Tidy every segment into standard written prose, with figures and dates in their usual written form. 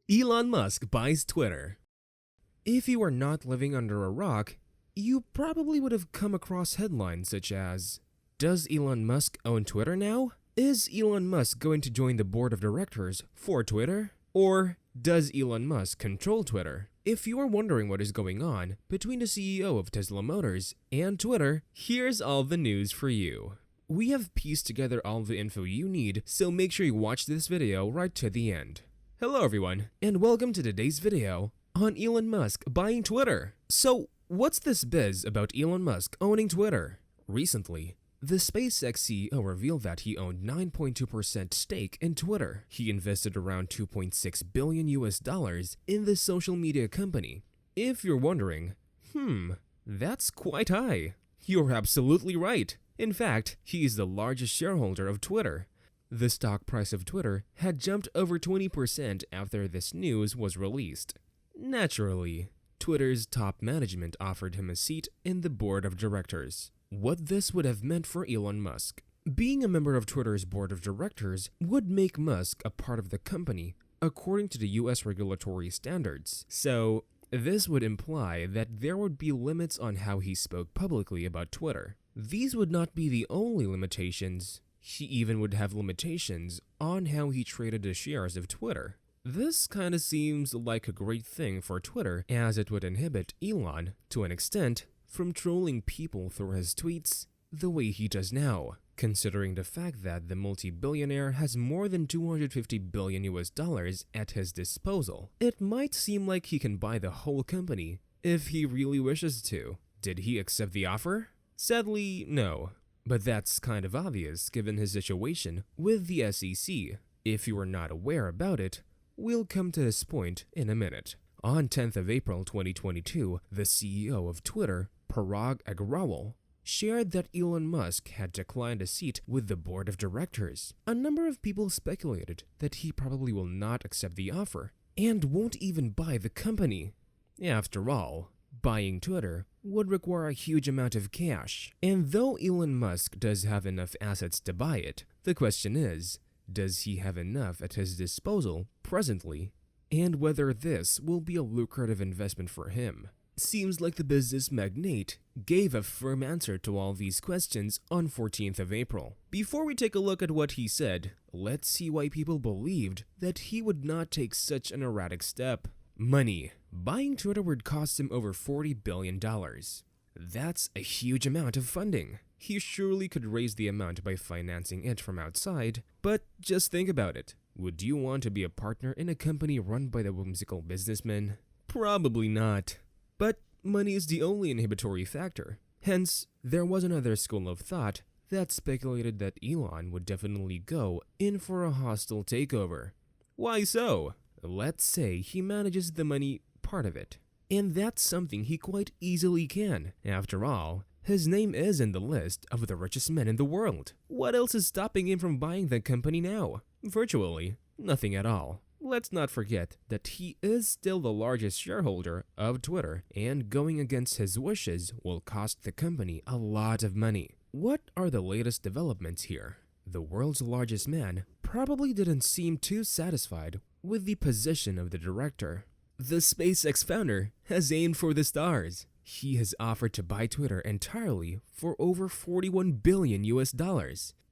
Elon Musk buys Twitter. If you are not living under a rock, you probably would have come across headlines such as, "Does Elon Musk own Twitter now? Is Elon Musk going to join the board of directors for Twitter?" Or, "Does Elon Musk control Twitter?" If you are wondering what is going on between the CEO of Tesla Motors and Twitter, here's all the news for you. We have pieced together all the info you need, so make sure you watch this video right to the end. Hello everyone, and welcome to today's video on Elon Musk buying Twitter. So, what's this biz about Elon Musk owning Twitter? Recently, the SpaceX CEO revealed that he owned 9.2% stake in Twitter. He invested around $2.6 billion in the social media company. If you're wondering, that's quite high. You're absolutely right. In fact, he's the largest shareholder of Twitter. The stock price of Twitter had jumped over 20% after this news was released. Naturally, Twitter's top management offered him a seat in the board of directors. What this would have meant for Elon Musk. Being a member of Twitter's board of directors would make Musk a part of the company according to the US regulatory standards. So, this would imply that there would be limits on how he spoke publicly about Twitter. These would not be the only limitations. He even would have limitations on how he traded the shares of Twitter. This kinda seems like a great thing for Twitter, as it would inhibit Elon, to an extent, from trolling people through his tweets the way he does now. Considering the fact that the multi-billionaire has more than $250 billion at his disposal, it might seem like he can buy the whole company if he really wishes to. Did he accept the offer? Sadly, no. But that's kind of obvious given his situation with the SEC. If you are not aware about it, we'll come to this point in a minute. On 10th of April 2022, the CEO of Twitter, Parag Agrawal, shared that Elon Musk had declined a seat with the board of directors. A number of people speculated that he probably will not accept the offer and won't even buy the company. After all, buying Twitter would require a huge amount of cash, and though Elon Musk does have enough assets to buy it, the question is, does he have enough at his disposal presently, and whether this will be a lucrative investment for him. Seems like the business magnate gave a firm answer to all these questions on 14th of April. Before we take a look at what he said, let's see why people believed that he would not take such an erratic step. Money. Buying Twitter would cost him over $40 billion. That's a huge amount of funding. He surely could raise the amount by financing it from outside, but just think about it. Would you want to be a partner in a company run by the whimsical businessman? Probably not. But money is the only inhibitory factor. Hence, there was another school of thought that speculated that Elon would definitely go in for a hostile takeover. Why so? Let's say he manages the money part of it. And that's something he quite easily can. After all, his name is in the list of the richest men in the world. What else is stopping him from buying the company now? Virtually nothing at all. Let's not forget that he is still the largest shareholder of Twitter, and going against his wishes will cost the company a lot of money. What are the latest developments here? The world's largest man probably didn't seem too satisfied with the position of the director. The SpaceX founder has aimed for the stars. He has offered to buy Twitter entirely for over $41 billion.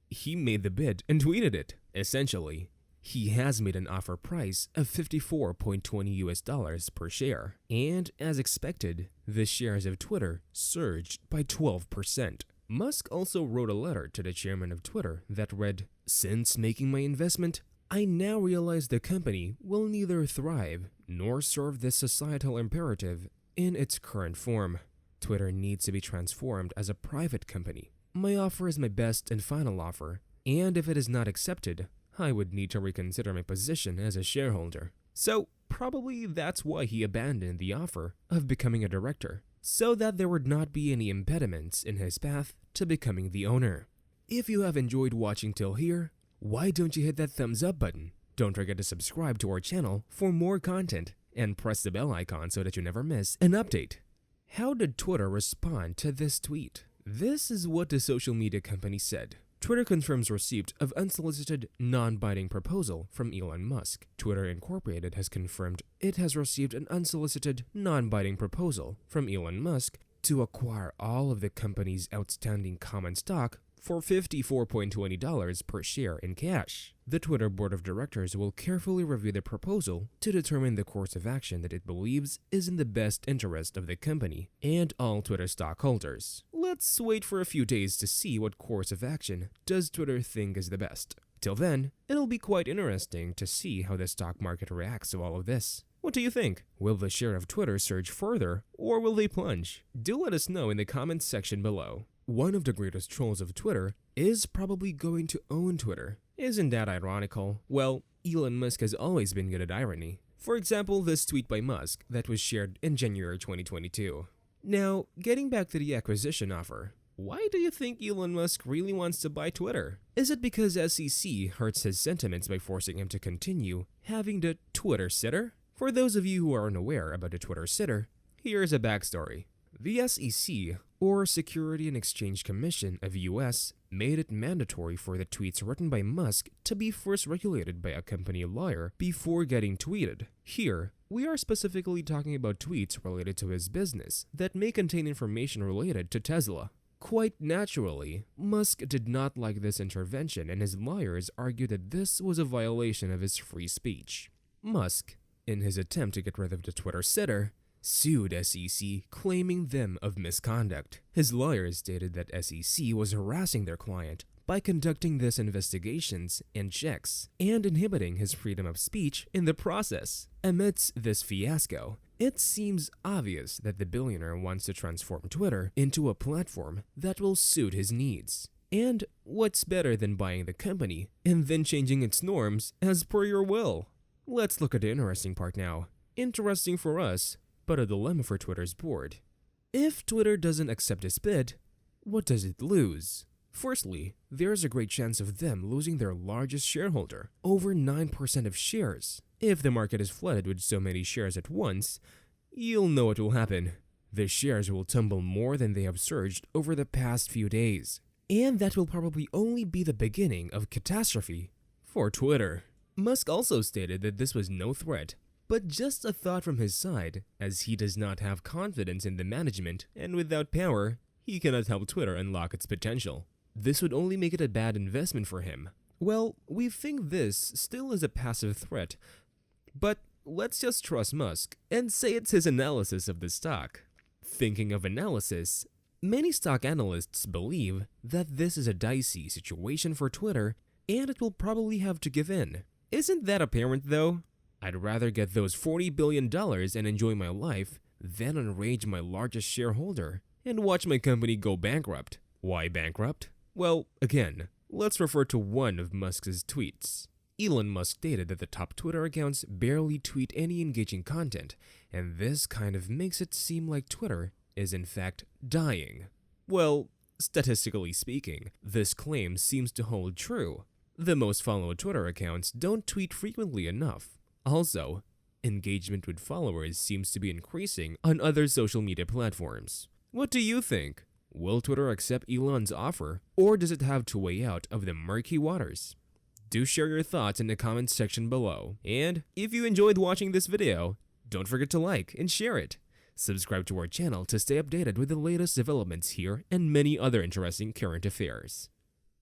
He made the bid and tweeted it. Essentially, he has made an offer price of $54.20 per share, and as expected, the shares of Twitter surged by 12%. Musk also wrote a letter to the chairman of Twitter that read, "Since making my investment, I now realize the company will neither thrive nor serve this societal imperative in its current form. Twitter needs to be transformed as a private company. My offer is my best and final offer, and if it is not accepted, I would need to reconsider my position as a shareholder." So, probably that's why he abandoned the offer of becoming a director, so that there would not be any impediments in his path to becoming the owner. If you have enjoyed watching till here, why don't you hit that thumbs up button? Don't forget to subscribe to our channel for more content and press the bell icon so that you never miss an update. How did Twitter respond to this tweet? This is what the social media company said. Twitter confirms receipt of unsolicited, non-binding proposal from Elon Musk. Twitter Incorporated has confirmed it has received an unsolicited, non-binding proposal from Elon Musk to acquire all of the company's outstanding common stock for $54.20 per share in cash. The Twitter board of directors will carefully review the proposal to determine the course of action that it believes is in the best interest of the company and all Twitter stockholders. Let's wait for a few days to see what course of action does Twitter think is the best. Till then, it'll be quite interesting to see how the stock market reacts to all of this. What do you think? Will the share of Twitter surge further, or will they plunge? Do let us know in the comments section below. One of the greatest trolls of Twitter is probably going to own Twitter. Isn't that ironical? Well, Elon Musk has always been good at irony. For example, this tweet by Musk that was shared in January 2022. Now, getting back to the acquisition offer, why do you think Elon Musk really wants to buy Twitter? Is it because SEC hurts his sentiments by forcing him to continue having the Twitter sitter? For those of you who are unaware about the Twitter sitter, here's a backstory. The SEC, or Security and Exchange Commission of US, made it mandatory for the tweets written by Musk to be first regulated by a company lawyer before getting tweeted. Here, we are specifically talking about tweets related to his business that may contain information related to Tesla. Quite naturally, Musk did not like this intervention, and his lawyers argued that this was a violation of his free speech. Musk, in his attempt to get rid of the Twitter sitter, sued SEC, claiming them of misconduct. His lawyers stated that SEC was harassing their client by conducting these investigations and checks and inhibiting his freedom of speech in the process. Amidst this fiasco, it seems obvious that the billionaire wants to transform Twitter into a platform that will suit his needs. And what's better than buying the company and then changing its norms as per your will? Let's look at the interesting part now. Interesting for us, but a dilemma for Twitter's board. If Twitter doesn't accept his bid, what does it lose? Firstly, there's a great chance of them losing their largest shareholder, over 9% of shares. If the market is flooded with so many shares at once, you'll know what will happen. The shares will tumble more than they have surged over the past few days. And that will probably only be the beginning of catastrophe for Twitter. Musk also stated that this was no threat, but just a thought from his side, as he does not have confidence in the management, and without power, he cannot help Twitter unlock its potential. This would only make it a bad investment for him. Well, we think this still is a passive threat, but let's just trust Musk and say it's his analysis of the stock. Thinking of analysis, many stock analysts believe that this is a dicey situation for Twitter and it will probably have to give in. Isn't that apparent though? I'd rather get those $40 billion and enjoy my life than enrage my largest shareholder and watch my company go bankrupt. Why bankrupt? Well, again, let's refer to one of Musk's tweets. Elon Musk stated that the top Twitter accounts barely tweet any engaging content, and this kind of makes it seem like Twitter is in fact dying. Well, statistically speaking, this claim seems to hold true. The most followed Twitter accounts don't tweet frequently enough. Also, engagement with followers seems to be increasing on other social media platforms. What do you think? Will Twitter accept Elon's offer, or does it have to weigh out of the murky waters? Do share your thoughts in the comments section below. And if you enjoyed watching this video, don't forget to like and share it. Subscribe to our channel to stay updated with the latest developments here and many other interesting current affairs.